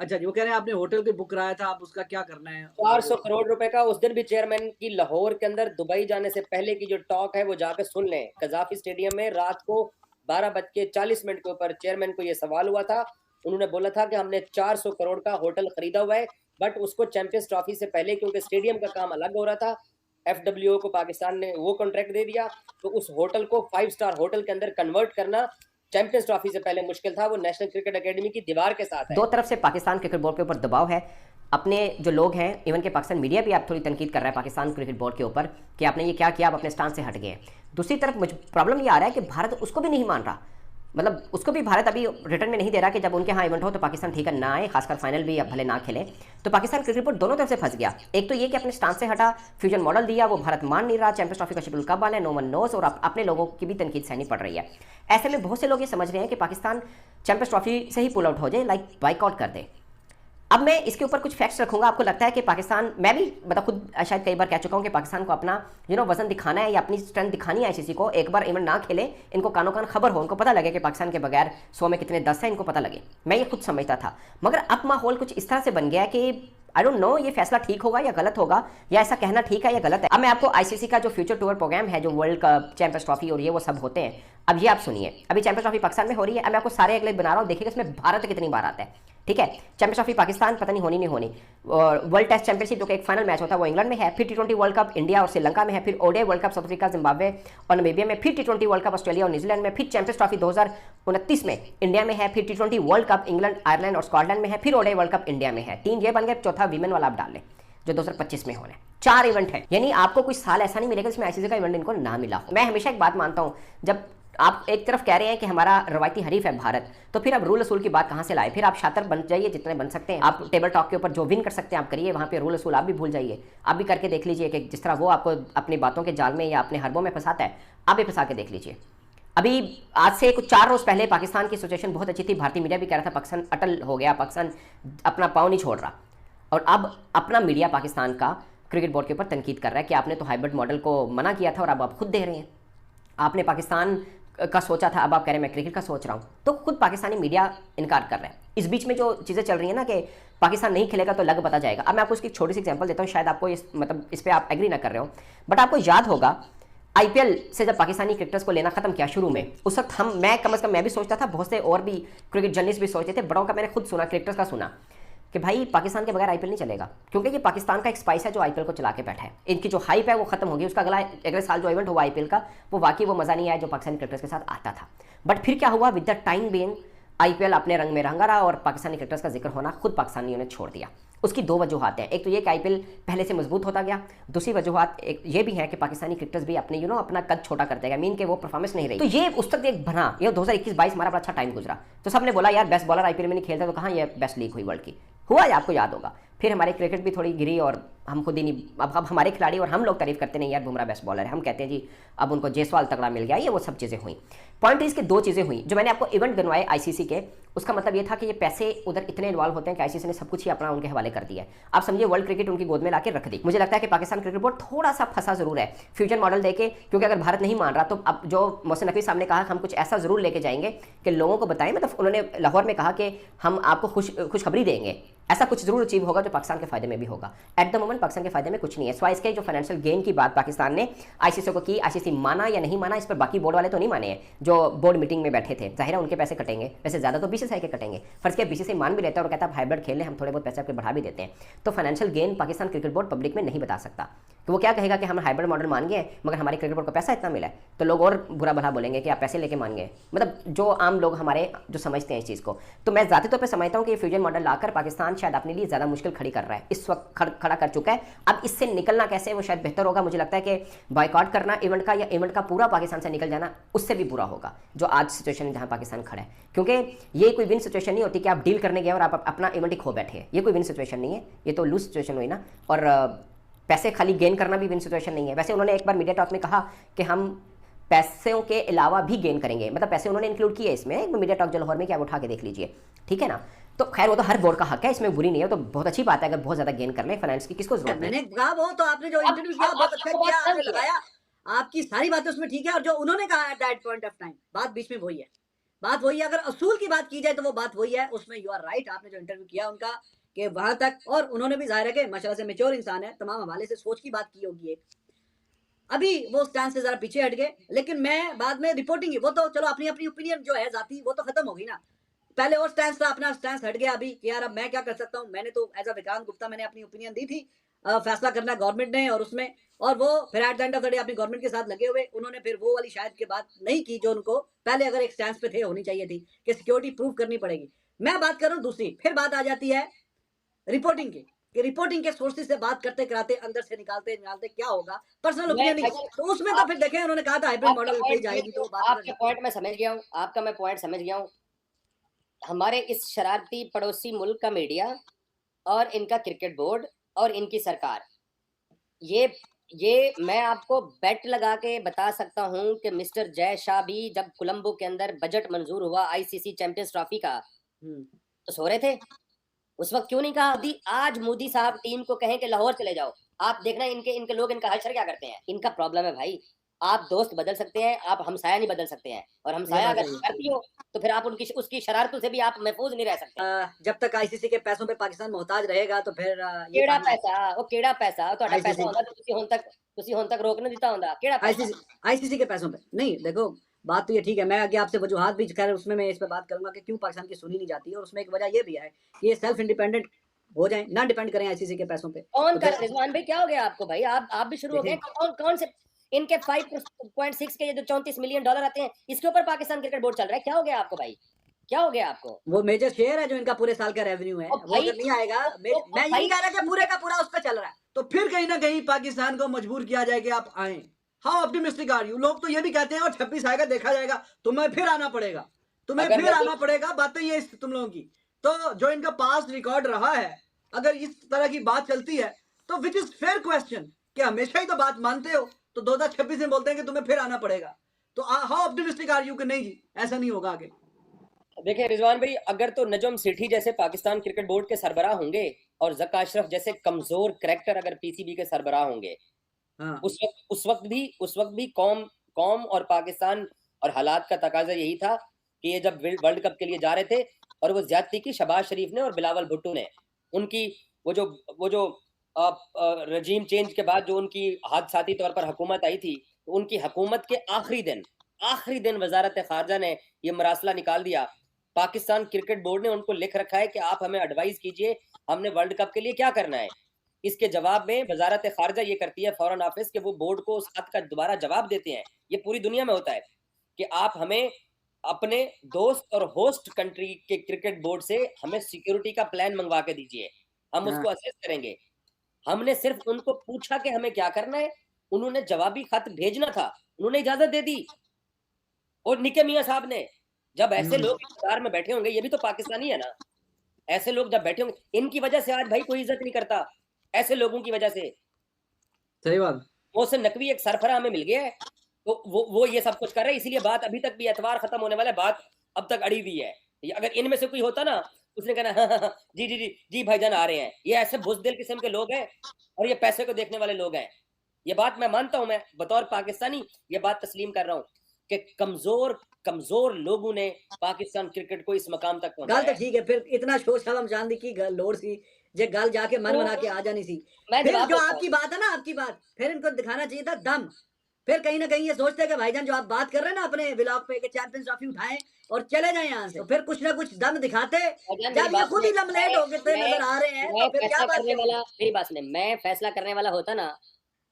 अच्छा जी, वो कह रहे हैं आपने होटल भी बुक कराया था, अब उसका क्या करना है? वो 400 करोड़ रुपए का उस दिन भी चेयरमैन की लाहौर के अंदर दुबई जाने से पहले की जो टॉक है वो जाके सुन लें। कज़ाफ़ी स्टेडियम में रात को 12:40 के ऊपर चेयरमैन को ये सवाल हुआ था। उन्होंने बोला था कि हमने 400 करोड़ का होटल खरीदा हुआ है, बट उसको चैंपियंस ट्रॉफी से पहले क्योंकि स्टेडियम का काम अलग हो रहा था, एफडब्ल्यूओ को पाकिस्तान ने वो कॉन्ट्रैक्ट दे दिया, तो उस होटल को 5 स्टार होटल के अंदर कन्वर्ट करना चैंपियंस ट्रॉफी से पहले मुश्किल था। वो नेशनल क्रिकेट अकेडमी की दीवार के साथ है। दो तरफ से पाकिस्तान क्रिकेट बोर्ड के ऊपर दबाव है। अपने जो लोग हैं, इवन के पाकिस्तान मीडिया भी आप थोड़ी तनकीद कर रहा है पाकिस्तान क्रिकेट बोर्ड के ऊपर कि आपने ये क्या किया, आप अपने स्टांस से हट गए। दूसरी तरफ मुझे प्रॉब्लम ये आ रहा है कि भारत उसको भी नहीं मान रहा, मतलब उसको भी भारत अभी रिटर्न में नहीं दे रहा कि जब उनके यहाँ इवेंट हो तो पाकिस्तान ठीक है ना आए, खासकर फाइनल भी अब भले ना खेले। तो पाकिस्तान क्रिकेट बोर्ड दोनों तरफ से फंस गया। एक तो ये कि अपने स्टांस से हटा, फ्यूजन मॉडल दिया, वो भारत मान नहीं रहा, चैंपियंस ट्रॉफी का शेड्यूल कब आना है नो वन नोस, और अपने लोगों की भी तनकीद सहनी पड़ रही है। ऐसे में बहुत से लोग ये समझ रहे हैं कि पाकिस्तान चैंपियंस ट्रॉफी से ही पुल आउट हो जाए, लाइक बाइकआउट कर दे। अब मैं इसके ऊपर कुछ फैक्ट्स रखूंगा। आपको लगता है कि पाकिस्तान, मैं भी मतलब खुद शायद कई बार कह चुका हूं कि पाकिस्तान को अपना वजन दिखाना है या अपनी स्ट्रेंथ दिखानी है आईसीसी को, एक बार इवेंट ना खेले, इनको कानो कान खबर हो, उनको पता लगे कि पाकिस्तान के बगैर 100 में कितने 10 है, इनको पता लगे। मैं ये खुद समझता था, मगर अब माहौल कुछ इस तरह से बन गया है कि आई डोंट नो ये फैसला ठीक होगा या गलत होगा, या ऐसा कहना ठीक है या गलत है। अब मैं आपको आईसीसी का जो फ्यूचर टूर प्रोग्राम है, जो वर्ल्ड कप, चैंपियंस ट्रॉफी और ये वो सब होते हैं, अब ये आप सुनिए। अभी चैंपियंस ट्रॉफी पाकिस्तान में हो रही है, अब मैं आपको सारे अगले बना रहा हूँ, देखिएगा इसमें भारत कितनी बार आता है। ठीक है, चैंपियंस ट्रॉफी पाकिस्तान पता नहीं होनी नहीं होनी, और वर्ल्ड टेस्ट चैंपियनशिप जो कि एक फाइनल मैच होता है वो इंग्लैंड में है, फिर टी20 वर्ल्ड कप इंडिया और श्रीलंका में है, फिर ODI world cup south Africa, Zimbabwe और नामीबिया में, फिर टी20 वर्ल्ड कप ऑस्ट्रेलिया और न्यूजीलैंड में, फिर चैंपियंस ट्रॉफी 2029 में इंडिया में है, फिर टी20 वर्ल्ड कप इंग्लैंड, आयरलैंड और स्कॉटलैंड में है, फिर ओडीआई वर्ल्ड कप इंडिया में है। 3 ये बन गए, चौथा वीमेन वाला आप डाल लें जो 2025 में होना है। 4 इवेंट है, यानी आपको कोई साल ऐसा नहीं मिलेगा जिसमें आईसीसी का इवेंट इनको ना मिला हो। मैं हमेशा एक बात मानता हूँ, जब आप एक तरफ कह रहे हैं कि हमारा रवायती हरीफ है भारत, तो फिर आप रूल असूल की बात कहाँ से लाए? फिर आप शातर बन जाइए जितने बन सकते हैं, आप टेबल टॉक के ऊपर जो विन कर सकते हैं आप करिए, वहाँ पे रूल असूल आप भी भूल जाइए। आप भी करके देख लीजिए कि जिस तरह वो आपको अपनी बातों के जाल में या अपने हरबों में फंसाता है, आप भी फंसा के देख लीजिए। अभी आज से कुछ 4 रोज पहले पाकिस्तान की सिचुएशन बहुत अच्छी थी, भारतीय मीडिया भी कह रहा था पाकिस्तान अटल हो गया, पाकिस्तान अपना पाँव नहीं छोड़ रहा, और अब अपना मीडिया पाकिस्तान का क्रिकेट बोर्ड के ऊपर तनकीद कर रहा है कि आपने तो हाइब्रिड मॉडल को मना किया था और अब आप खुद दे रहे हैं। आपने पाकिस्तान का सोचा था, अब आप कह रहे हैं मैं क्रिकेट का सोच रहा हूँ, तो खुद पाकिस्तानी मीडिया इनकार कर रहा है। इस बीच में जो चीज़ें चल रही है ना कि पाकिस्तान नहीं खेलेगा तो लग पता जाएगा। अब मैं आपको इसकी छोटी सी एग्जांपल देता हूँ, शायद आपको इस पर आप एग्री ना कर रहे हो, बट आपको याद होगा आईपीएल से जब पाकिस्तानी क्रिकेटर्स को लेना खत्म किया शुरू में, उस वक्त मैं कम से कम मैं भी सोचता था, बहुत से और भी क्रिकेट जर्नलिस्ट भी सोचते थे, बड़ों का मैंने खुद सुना, क्रिकेटर्स का सुना कि भाई पाकिस्तान के बगैर आईपीएल नहीं चलेगा, क्योंकि ये पाकिस्तान का एक स्पाइस है जो आईपीएल को चला के बैठा है। इनकी जो हाइप है वो खत्म होगी, उसका अगले साल जो इवेंट हुआ आईपीएल का, वो वाकई वो मजा नहीं आया जो पाकिस्तानी क्रिकेटर्स के साथ आता था। बट फिर क्या हुआ, with the time being IPL अपने रंग में रंगा रहा और पाकिस्तानी क्रिकेटर्स का जिक्र होना खुद पाकिस्तानियों ने छोड़ दिया। उसकी 2 वजूहत हैं, एक तो ये कि आईपीएल पहले से मजबूत होता गया, दूसरी वजूहत एक ये भी है कि पाकिस्तानी क्रिकेटर्स भी अपने अपना कद छोटा करते गए, मीन के वो परफॉर्मेंस नहीं रही। तो ये उस तक एक बना, ये 2021-22 हमारा बड़ा अच्छा टाइम गुजरा, तो सबने बोला यार बेस्ट बॉलर आईपीएल में नहीं खेलता, तो कहाँ ये बेस्ट लीग हुई वर्ल्ड की, हुआ आपको याद होगा। फिर हमारी क्रिकेट भी थोड़ी गिरी और हम खुद ही नहीं, अब हमारे खिलाड़ी और हम लोग तारीफ करते नहीं यार बुमराह बेस्ट बॉलर है, हम कहते हैं जी अब उनको जायसवाल तगड़ा मिल गया, ये वो सब चीज़ें हुई। पॉइंट इसके 2 चीज़ें हुई जो मैंने आपको इवेंट गिनवाए आईसीसी के, उसका मतलब ये था कि ये पैसे उधर इतने इन्वॉल्व होते हैं कि आईसीसी ने सब कुछ ही अपना उनके हवाले कर दिया है। आप समझिए वर्ल्ड क्रिकेट उनकी गोद में लाके रख दी। मुझे लगता है कि पाकिस्तान क्रिकेट बोर्ड थोड़ा सा फंसा जरूर है फ्यूजन मॉडल देके, क्योंकि अगर भारत नहीं मान रहा तो अब जो मोहसिन नकवी साहब ने कहा हम कुछ ऐसा जरूर लेके जाएंगे कि लोगों को बताएं, मतलब उन्होंने लाहौर में कहा कि हम आपको खुशखबरी देंगे, ऐसा कुछ जरूर अचीव होगा जो पाकिस्तान के फायदे में भी होगा। एट द मोमेंट पाकिस्तान के फायदे में कुछ नहीं है, सो इसके जो फाइनेंशियल गेन की बात पाकिस्तान ने आईसीसी को की, आईसीसी माना या नहीं माना इस पर बाकी बोर्ड वाले तो नहीं माने हैं, जो बोर्ड मीटिंग में बैठे थे, जाहिर है उनके पैसे कटेंगे, वैसे ज्यादा तो बीसीसीआई के कटेंगे, फर्ज के बीसीसीआई मान भी लेता है और कहता है हाइब्रिड खेल ले, हम थोड़े बहुत पैसे आपके बढ़ा भी देते हैं, तो financial gain Pakistan cricket board public में नहीं बता सकता। तो वो क्या कहेगा कि हम हाइब्रिड मॉडल मान गए मगर हमारे क्रिकेट बोर्ड को पैसा इतना मिला है, तो लोग और बुरा भला बोलेंगे कि आप पैसे लेके मान गए, मतलब जो आम लोग हमारे जो समझते हैं इस चीज़ को। तो मैं जाती तौर पर समझता हूँ कि फ्यूजन मॉडल लाकर पाकिस्तान शायद अपने लिए ज़्यादा मुश्किल खड़ी कर रहा है, इस वक्त खड़ा कर चुका है। अब इससे निकलना कैसे वो शायद बेहतर होगा, मुझे लगता है कि बॉयकॉट करना इवेंट का या इवेंट का पूरा पाकिस्तान से निकल जाना उससे भी बुरा होगा जो आज सिचुएशन जहां पाकिस्तान खड़ा है, क्योंकि ये कोई विन सिचुएशन नहीं होती कि आप डील करने गए और आप अपना इवेंट ही खो बैठे हैं, ये कोई विन सिचुएशन नहीं है, ये तो लूज सिचुएशन हुई ना। और पैसे खाली गेन करना भी विन सिचुएशन नहीं है। वैसे उन्होंने एक बार मीडिया टॉक में कहा कि हम पैसों के अलावा भी गेन करेंगे, मतलब पैसे उन्होंने इंक्लूड किए इसमें, मीडिया टॉक जो लाहौर में क्या उठा के देख लीजिए, ठीक है ना। तो खैर वो तो हर बोर्ड का हक है, इसमें बुरी नहीं है, तो बहुत अच्छी बात है अगर बहुत ज्यादा गेन कर ले, फाइनेंस की किसको जरूरत है। मैंने कहा वो तो आपने जो इंटरव्यू किया बहुत अच्छा किया, आपने लगाया, आपकी सारी बातें उसमें ठीक है, और जो उन्होंने कहा at that point of time बात बीच में वही है। बात वही है। अगर असूल की बात की जाए तो वो बात वही है, उसमें यू आर राइट। आपने जो इंटरव्यू किया उनका कि वहां तक, और उन्होंने भी जाहिर है कि माशाल्लाह से मेच्योर इंसान है, तमाम हवाले से सोच की बात की होगी एक। अभी वो स्टैंड से जरा पीछे हट गए, लेकिन मैं बाद में रिपोर्टिंग, वो तो चलो अपनी अपनी ओपिनियन जो है जाती, वो तो खत्म हो गई ना। पहले और स्टैंड था, अपना स्टैंड हट गया अभी कि यार अब मैं क्या कर सकता हूँ। मैंने तो एज अ विक्रांत गुप्ता मैंने अपनी ओपिनियन दी थी, फैसला करना गवर्नमेंट ने, और उसमें, और वो फिर at the end of the day अपनी गवर्नमेंट के साथ लगे हुए। उन्होंने फिर वो वाली शायद की बात नहीं की जो उनको पहले अगर एक स्टैंड पे थे होनी चाहिए थी कि सिक्योरिटी प्रूव करनी पड़ेगी। मैं बात कर रहा हूँ दूसरी, फिर बात आ जाती है रिपोर्टिंग की, कि रिपोर्टिंग के सोर्सेज से बात करते कराते अंदर से निकालते निकालते क्या होगा, पर्सनल ओपिनियन नहीं। तो उसमें तो फिर देखें, उन्होंने कहा था हाइब्रिड मॉडल पे जाएगी, तो बात आपका पॉइंट मैं समझ गया हूँ, आपका मैं पॉइंट समझ गया हूँ। हमारे इस शरारती पड़ोसी मुल्क का मीडिया और इनका क्रिकेट बोर्ड और इनकी सरकार, ये मैं आपको बेट लगा के बता सकता हूं कि मिस्टर जय शाह भी जब कोलंबो के अंदर बजट मंजूर हुआ आईसीसी चैंपियंस ट्रॉफी का, तो सो रहे थे उस वक्त। क्यों नहीं कहा अभी आज मोदी साहब टीम को कहें कि लाहौर चले जाओ, आप देखना इनके लोग इनका हशर क्या करते हैं। इनका प्रॉब्लम है भाई, आप दोस्त बदल सकते हैं, आप हमसाया नहीं बदल सकते हैं, और हमसाया अगर करती हो तो फिर आप उनकी उसकी शरारतों से भी आप महफूज नहीं रह सकते। जब तक आईसीसी के पैसों पे पाकिस्तान मोहताज रहेगा तो फिर केड़ा पैसा, वो केड़ा पैसा ਤੁਹਾਡਾ पैसा ਹੁੰਦਾ ਤੁਸੀਂ ਹੁਣ तक रोक नहीं दिता ਹੁੰਦਾ, केड़ा पैसा आईसीसी के पैसों पे नहीं। देखो बात तो ये ठीक है, मैं आगे आपसे वजूहात भी खैर उसमें मैं इस पे बात करूंगा कि क्यों पाकिस्तान की सुनी नहीं जाती है, और उसमें एक वजह ये भी है कि ये सेल्फ इंडिपेंडेंट हो जाए, ना डिपेंड करें आईसीसी के पैसों पे। कौन कर रिजवान भाई क्या हो गया आपको भाई, आप भी शुरू हो गए। कौन से इनके 5.6 के ये जो 34 मिलियन डॉलर आते हैं इसके ऊपर पाकिस्तान क्रिकेट बोर्ड चल रहा है, क्या हो गया आपको भाई, क्या हो गया आपको? वो मेजर शेयर है जो इनका पूरे साल का रेवेन्यू है, वो अगर नहीं आएगा, मैं यही कह रहा कि पूरे का पूरा उस पर चल रहा है, तो फिर कहीं ना कहीं पाकिस्तान को मजबूर किया जाए कि आप आए। How optimistic are you? लोग तो ये भी कहते हैं और 26 आएगा देखा जाएगा, तुम्हें फिर आना पड़ेगा, तुम्हें फिर आना पड़ेगा। बातें ये तुम लोगों की, तो जो इनका पास्ट रिकॉर्ड रहा है, अगर इस तरह की बात चलती है तो विच इज फेयर क्वेश्चन कि हमेशा ही तो बात मानते हो, तो 2026 में बोलते हैं कि तुम्हें फिर आना पड़ेगा। तो हाउ ऑप्टिमिस्टिक आर यू कि नहीं जी ऐसा नहीं होगा आगे? देखिए रिजवान भाई, अगर तो नजम सेठी जैसे पाकिस्तान क्रिकेट बोर्ड के सरबराह होंगे और जक्का अशरफ जैसे कमजोर करैक्टर अगर पीसीबी के सरबराह होंगे, हाँ। उस वक्त भी कौम और पाकिस्तान और हालात का तकाजा यही था कि ये जब वर्ल्ड कप के लिए जा रहे थे और वो ज्यादती की शहबाज शरीफ ने और बिलावल भुट्टो ने, उनकी वो जो रजीम चेंज के बाद जो उनकी हादसाती तौर पर हुकूमत आई थी, तो उनकी हुकूमत के आखिरी दिन वजारत खारजा ने ये मरासला निकाल दिया। पाकिस्तान क्रिकेट बोर्ड ने उनको लिख रखा है कि आप हमें एडवाइस कीजिए, हमने वर्ल्ड कप के लिए क्या करना है। इसके जवाब में वजारत खारजा ये करती है फॉरेन ऑफिस के वो बोर्ड को उस खत का दोबारा जवाब देते हैं। ये पूरी दुनिया में होता है कि आप हमें अपने दोस्त और होस्ट कंट्री के क्रिकेट बोर्ड से हमें सिक्योरिटी का प्लान मंगवा के दीजिए, हम उसको असेस करेंगे। हमने सिर्फ उनको पूछा कि हमें क्या करना है, उन्होंने जवाबी खत भेजना था, उन्होंने इजाजत दे दी। और निके मियां साहब ने, जब ऐसे लोग इंतजार में बैठे होंगे, ये भी तो पाकिस्तानी है ना, ऐसे लोग जब बैठे होंगे, इनकी वजह से आज भाई कोई इज्जत नहीं करता, ऐसे लोगों की वजह से। सही बात। मोहसिन नकवी एक सरफरा हमें मिल गया है, तो वो ये सब कुछ कर रहे हैं, इसीलिए बात अभी तक भी एतवार खत्म होने वाला है, बात अब तक अड़ी हुई है। अगर इनमें से कोई होता ना, उसने कहना हाँ, जी जी जी जी भाईजान आ रहे हैं। ये ऐसे बुज़दिल किस्म के लोग हैं और ये पैसे को देखने वाले लोग हैं। ये बात मैं मानता हूं, मैं बतौर पाकिस्तानी ये बात तस्लीम कर रहा हूं कि कमजोर लोगों ने पाकिस्तान क्रिकेट को इस मकाम तक पहुंचाया। गल तो ठीक है, फिर इतना शोर शराबा चांदी की लोड़ सी, जे गल जाके मन बना के आ जानी सी। फिर जो आपकी बात है ना, आपकी बात फिर इनको दिखाना चाहिए था दम। फिर कहीं ना कहीं ये सोचते हैं कि भाईजान जो आप बात कर रहे हैं ना अपने व्लॉग पे कि चैंपियंस ट्रॉफी उठाएं और चले जाएं यहाँ से, तो फिर कुछ ना कुछ दम दिखाते। जब ये खुद ही लमलेट हो गए नजर आ रहे हैं, तो फिर क्या बात करने वाला, मेरी बात सुने, मैं फैसला करने वाला होता ना,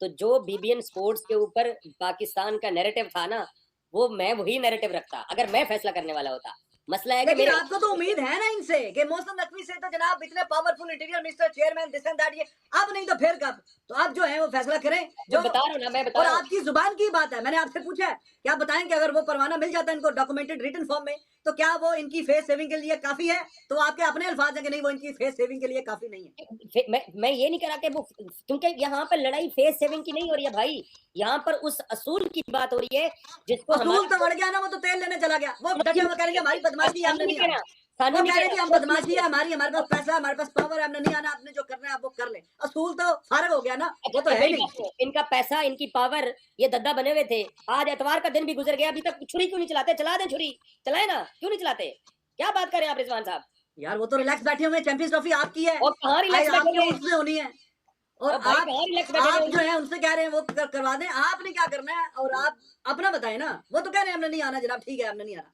तो जो बीबीएन स्पोर्ट्स के ऊपर पाकिस्तान का नैरेटिव था ना, वो मैं वही नैरेटिव रखता अगर मैं फैसला करने वाला होता। मसला है कि लेकिन आपको तो उम्मीद है ना इनसे कि मोहसिन नकवी से तो जनाब इतने powerful interior minister chairman this and that, ये अब नहीं तो फिर कब, तो अब जो है वो फैसला करें जो बता रहा हूं ना, मैं बता और रहा हूं। आपकी जुबान की बात है, मैंने आपसे पूछा है कि आप बताएं कि अगर वो परवाना मिल जाता है इनको डॉक्यूमेंटेड रिटन फॉर्म में, तो क्या वो इनकी फेस सेविंग के लिए काफी है? तो आपके अपने अल्फाज है कि नहीं वो इनकी फेस सेविंग के लिए काफी नहीं है। मैं ये नहीं कह रहा कि वो, क्योंकि यहाँ पर लड़ाई फेस सेविंग की नहीं हो रही है भाई, यहाँ पर उस असूल की बात हो रही है जिसको असूल तो बढ़ गया ना, वो तो तेल लेने चला गया, वो डटे हुए कह रहे हैं हमारी बदमाशी हमने नहीं, सानू वो नहीं कह रहे कह कि हम रहा, बदमाशी है हमारी, हमारे पास पैसा है, हमारे पास पावर है, हमने नहीं आना, आपने जो करना है आप वो कर ले। असूल तो फारग हो गया ना, वो तो है मेरी नहीं। बात सुनो, इनका पैसा, इनकी पावर, ये दद्दा बने हुए थे। आज एतवार का दिन भी गुजर गया, अभी तक छुरी क्यों नहीं चलाते? चला दें छुरी, चलाए ना, क्यों नहीं चलाते? क्या बात कर रहे हैं आप रिजवान साहब? यार वो तो रिलैक्स बैठे हुए हैं, चैंपियंस ट्रॉफी आपकी है, और कहाँ रिलैक्स बैठे आपके हुए हैं? उससे होनी है, और और भाई आप कहाँ रिलैक्स बैठे हुए आप हैं? जो है उनसे कह रहे हैं वो करवा दें, आपने क्या करना है, और आप अपना बताएं ना। वो तो कह रहे हैं हमने नहीं आना जनाब, ठीक है हमने नहीं आना।